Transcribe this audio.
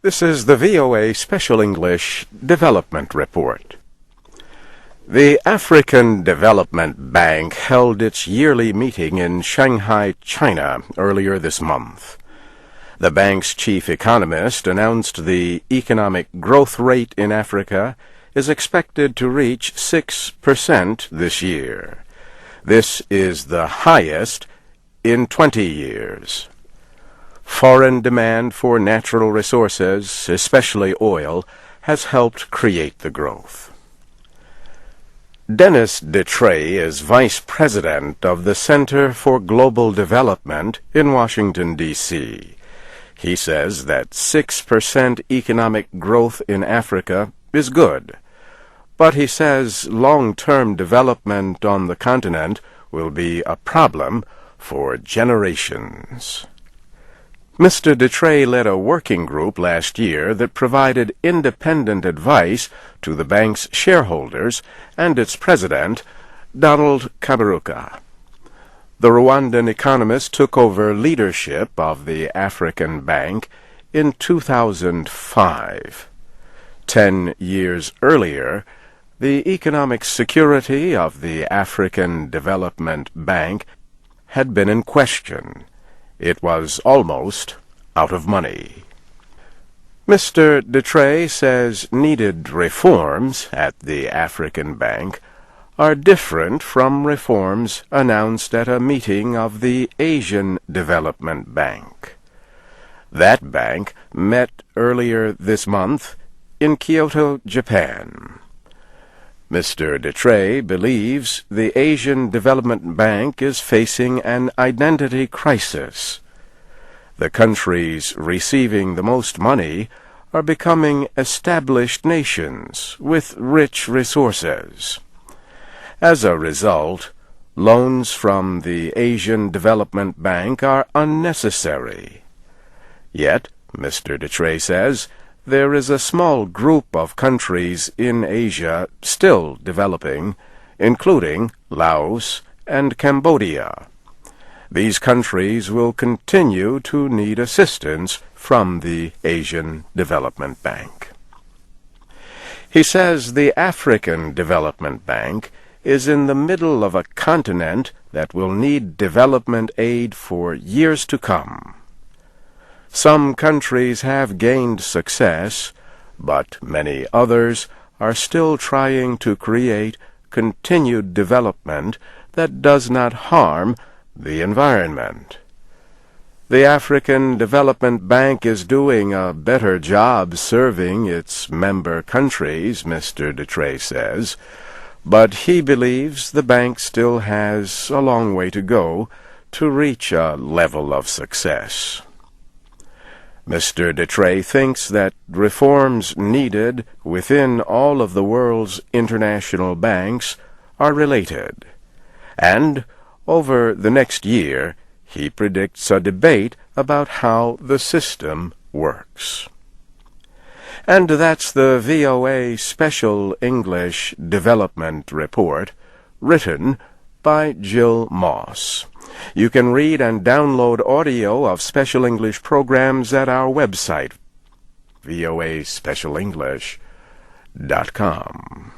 This is the VOA Special English Development Report. The African Development Bank held its yearly meeting in Shanghai, China, earlier this month. The bank's chief economist announced the economic growth rate in Africa is expected to reach 6% this year. This is the highest in 20 years. Foreign demand for natural resources, especially oil, has helped create the growth. Dennis Detrey is vice president of the Center for Global Development in Washington, D.C. He says that 6% economic growth in Africa is good, but he says long-term development on the continent will be a problem for generations. Mr. Detrey led a working group last year that provided independent advice to the bank's shareholders and its president, Donald Kaberuka. The Rwandan economist took over leadership of the African Bank in 2005. 10 years earlier, the economic security of the African Development Bank had been in question. It was almost out of money. Mr. Detrey says needed reforms at the African Bank are different from reforms announced at a meeting of the Asian Development Bank. That bank met earlier this month in Kyoto, Japan. Mr. Detrey believes the Asian Development Bank is facing an identity crisis. The countries receiving the most money are becoming established nations with rich resources. As a result, loans from the Asian Development Bank are unnecessary. Yet, Mr. Detrey says, there is a small group of countries in Asia still developing, including Laos and Cambodia. These countries will continue to need assistance from the Asian Development Bank. He says the African Development Bank is in the middle of a continent that will need development aid for years to come. Some countries have gained success, but many others are still trying to create continued development that does not harm the environment. The African Development Bank is doing a better job serving its member countries, Mr. Detrey says, but he believes the bank still has a long way to go to reach a level of success. Mr. Detrey thinks that reforms needed within all of the world's international banks are related, and over the next year he predicts a debate about how the system works. And that's the VOA Special English Development Report, written by Jill Moss. You can read and download audio of Special English programs at our website, voaspecialenglish.com.